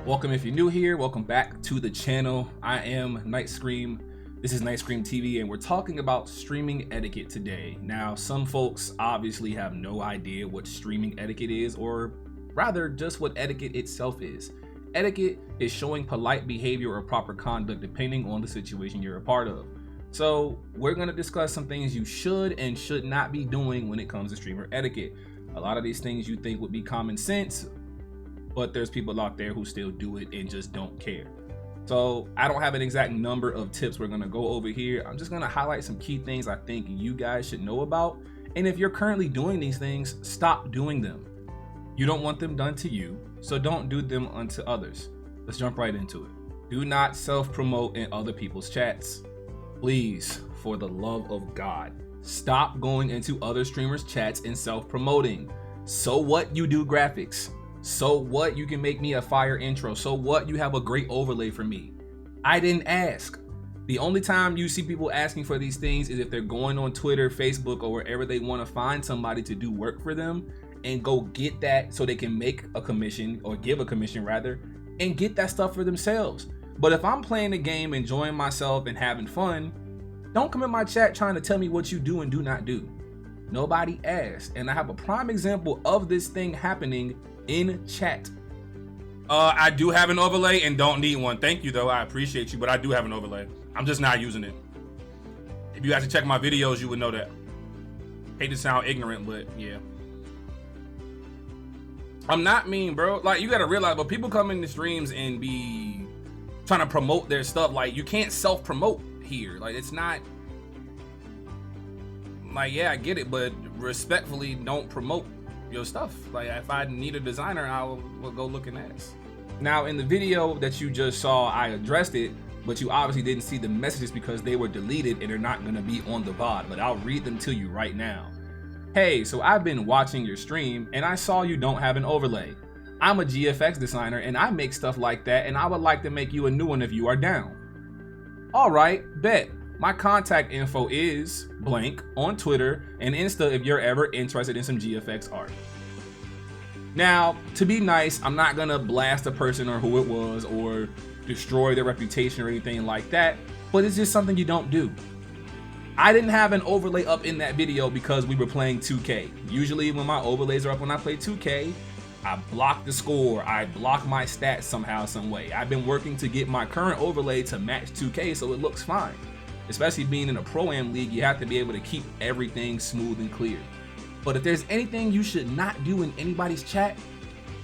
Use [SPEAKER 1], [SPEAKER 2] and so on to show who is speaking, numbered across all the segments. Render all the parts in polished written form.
[SPEAKER 1] Welcome if you're new here. Welcome back to the channel. I am Night Scream. This is Night Scream TV, and we're talking about streaming etiquette today. Now, some folks obviously have no idea what streaming etiquette is, or rather just what etiquette itself is. Etiquette is showing polite behavior or proper conduct depending on the situation you're a part of. So we're going to discuss some things you should and should not be doing when it comes to streamer etiquette. A lot of these things you think would be common sense, but there's people out there who still do it and just don't care. So I don't have an exact number of tips we're going to go over here. I'm just going to highlight some key things I think you guys should know about. And if you're currently doing these things, stop doing them. You don't want them done to you, so don't do them unto others. Let's jump right into it. Do not self-promote in other people's chats. Please, for the love of God, stop going into other streamers' chats and self-promoting. So what you do graphics? So what you can make me a fire intro? So what you have a great overlay for me? I didn't ask. The only time you see people asking for these things is if they're going on Twitter, Facebook, or wherever they want to find somebody to do work for them and go get that so they can make a commission, or give a commission rather, and get that stuff for themselves. But if I'm playing the game, enjoying myself and having fun, don't come in my chat trying to tell me what you do and do not do. Nobody asked. And I have a prime example of this thing happening in chat. I do have an overlay and don't need one. Thank you though, I appreciate you, but I do have an overlay. I'm just not using it. If you guys check my videos, you would know that. Hate to sound ignorant, but yeah. I'm not mean, bro. Like, you gotta realize, but people come in the streams and be trying to promote their stuff. Like, you can't self-promote here. Like, it's not like, yeah, I get it, but respectfully, don't promote your stuff. Like, if I need a designer, I'll go look and ask. Now, in the video that you just saw, I addressed it, but you obviously didn't see the messages because they were deleted and they're not gonna be on the VOD, but I'll read them to you right now. Hey, so I've been watching your stream and I saw you don't have an overlay. I'm a GFX designer and I make stuff like that, and I would like to make you a new one if you are down. All right, bet. My contact info is blank on Twitter and Insta if you're ever interested in some GFX art. Now, to be nice, I'm not gonna blast a person or who it was or destroy their reputation or anything like that, but it's just something you don't do. I didn't have an overlay up in that video because we were playing 2K. Usually when my overlays are up when I play 2K, I block the score, I block my stats somehow, some way. I've been working to get my current overlay to match 2K so it looks fine. Especially being in a Pro-Am league, you have to be able to keep everything smooth and clear. But if there's anything you should not do in anybody's chat,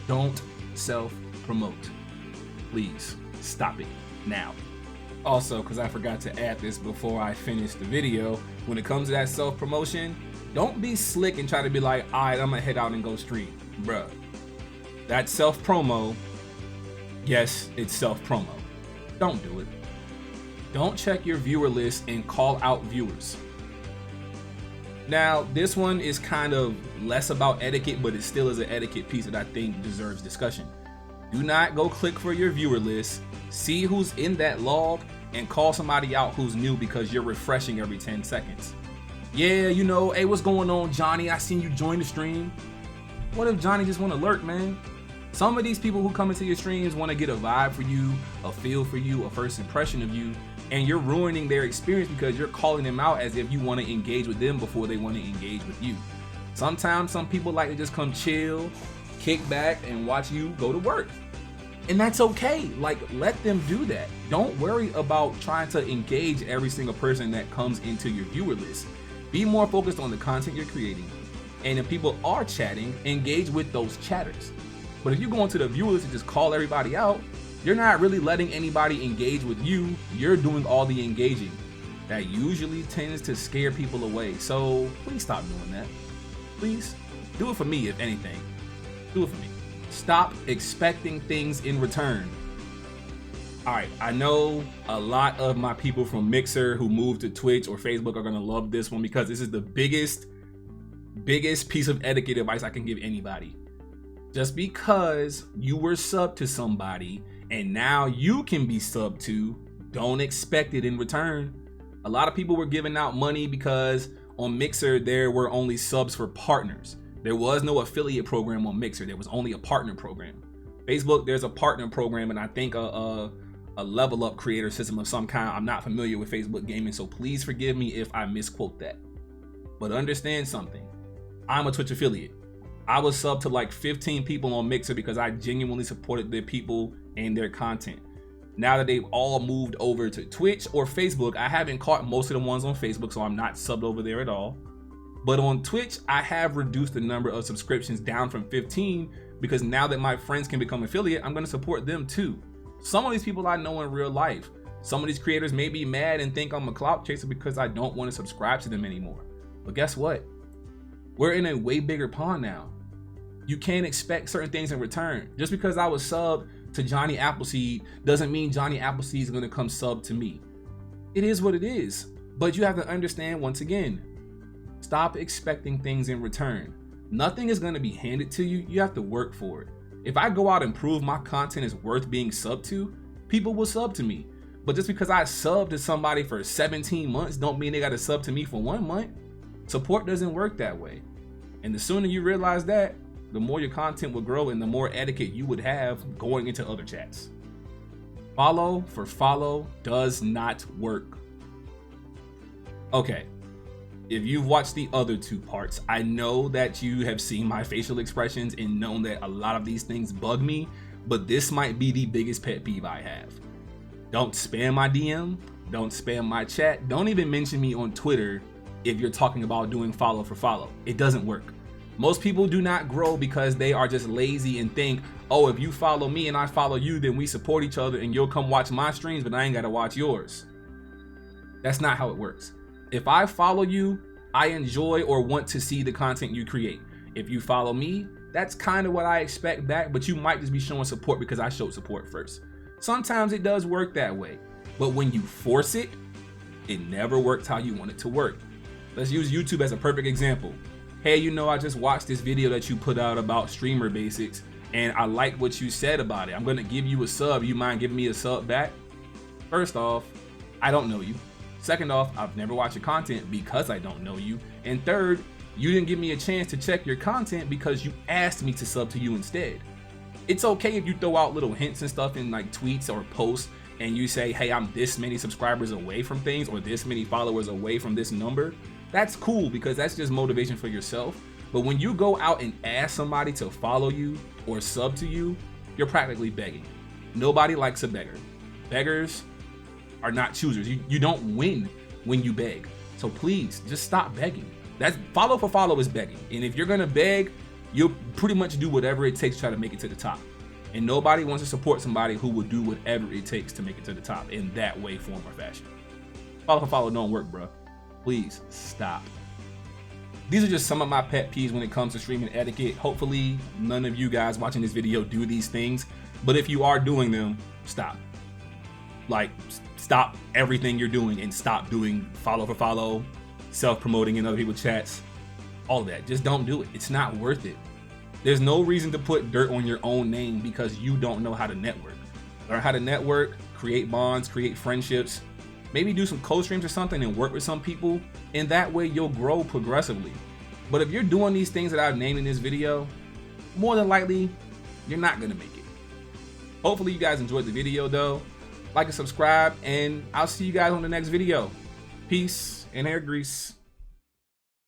[SPEAKER 1] don't self-promote. Please, stop it now. Also, because I forgot to add this before I finish the video, when it comes to that self-promotion, don't be slick and try to be like, all right, I'm gonna head out and go stream. Bruh, that self-promo, yes, it's self-promo. Don't do it. Don't check your viewer list and call out viewers. Now, this one is kind of less about etiquette, but it still is an etiquette piece that I think deserves discussion. Do not go click for your viewer list, see who's in that log, and call somebody out who's new because you're refreshing every 10 seconds. Yeah, you know, hey, what's going on, Johnny? I seen you join the stream. What if Johnny just want to lurk, man? Some of these people who come into your streams want to get a vibe for you, a feel for you, a first impression of you, and you're ruining their experience because you're calling them out as if you want to engage with them before they want to engage with you. Sometimes some people like to just come chill, kick back, and watch you go to work. And that's okay. Like, let them do that. Don't worry about trying to engage every single person that comes into your viewer list. Be more focused on the content you're creating. And if people are chatting, engage with those chatters. But if you go into the viewer list and just call everybody out, you're not really letting anybody engage with you. You're doing all the engaging. That usually tends to scare people away. So please stop doing that. Please do it for me, if anything. Do it for me. Stop expecting things in return. All right, I know a lot of my people from Mixer who moved to Twitch or Facebook are gonna love this one because this is the biggest piece of etiquette advice I can give anybody. Just because you were subbed to somebody and now you can be subbed to, don't expect it in return. A lot of people were giving out money because on Mixer there were only subs for partners. There was no affiliate program on Mixer. There was only a partner program. Facebook, there's a partner program, and I think a level up creator system of some kind. I'm not familiar with Facebook gaming, so please forgive me if I misquote that. But understand something. I'm a Twitch affiliate. I was subbed to like 15 people on Mixer because I genuinely supported their people and their content. Now that they've all moved over to Twitch or Facebook, I haven't caught most of the ones on Facebook, so I'm not subbed over there at all. But on Twitch, I have reduced the number of subscriptions down from 15 because now that my friends can become affiliate, I'm gonna support them too. Some of these people I know in real life. Some of these creators may be mad and think I'm a clout chaser because I don't want to subscribe to them anymore. But guess what? We're in a way bigger pond now. You can't expect certain things in return. Just because I was subbed to Johnny Appleseed doesn't mean Johnny Appleseed is gonna come sub to me. It is what it is. But you have to understand, once again, stop expecting things in return. Nothing is gonna be handed to you. You have to work for it. If I go out and prove my content is worth being subbed to, people will sub to me. But just because I subbed to somebody for 17 months don't mean they gotta sub to me for 1 month. Support doesn't work that way. And the sooner you realize that, the more your content will grow and the more etiquette you would have going into other chats. Follow for follow does not work. Okay, if you've watched the other two parts, I know that you have seen my facial expressions and known that a lot of these things bug me, but this might be the biggest pet peeve I have. Don't spam my DM, don't spam my chat, don't even mention me on Twitter if you're talking about doing follow for follow. It doesn't work. Most people do not grow because they are just lazy and think, oh, if you follow me and I follow you, then we support each other and you'll come watch my streams, but I ain't gotta watch yours. That's not how it works. If I follow you, I enjoy or want to see the content you create. If you follow me, that's kind of what I expect back, but you might just be showing support because I showed support first. Sometimes it does work that way, but when you force it, it never works how you want it to work. Let's use YouTube as a perfect example. Hey, you know, I just watched this video that you put out about streamer basics and I like what you said about it. I'm gonna give you a sub. You mind giving me a sub back? First off, I don't know you. Second off, I've never watched your content because I don't know you. And third, you didn't give me a chance to check your content because you asked me to sub to you instead. It's okay if you throw out little hints and stuff in like tweets or posts and you say, hey, I'm this many subscribers away from things or this many followers away from this number. That's cool because that's just motivation for yourself. But when you go out and ask somebody to follow you or sub to you, you're practically begging. Nobody likes a beggar. Beggars are not choosers. You don't win when you beg. So please just stop begging. That's follow for follow is begging. And if you're gonna beg, you'll pretty much do whatever it takes to try to make it to the top. And nobody wants to support somebody who will do whatever it takes to make it to the top in that way, form, or fashion. Follow for follow don't work, bro. Please stop. These are just some of my pet peeves when it comes to streaming etiquette. Hopefully none of you guys watching this video do these things, but if you are doing them, stop. Like, stop everything you're doing and stop doing follow for follow, self-promoting in other people's chats, all of that. Just don't do it. It's not worth it. There's no reason to put dirt on your own name because you don't know how to network. Learn how to network, create bonds, create friendships, maybe do some co-streams or something and work with some people, and that way you'll grow progressively. But if you're doing these things that I've named in this video, more than likely, you're not gonna make it. Hopefully you guys enjoyed the video though. Like and subscribe, and I'll see you guys on the next video. Peace and hair grease.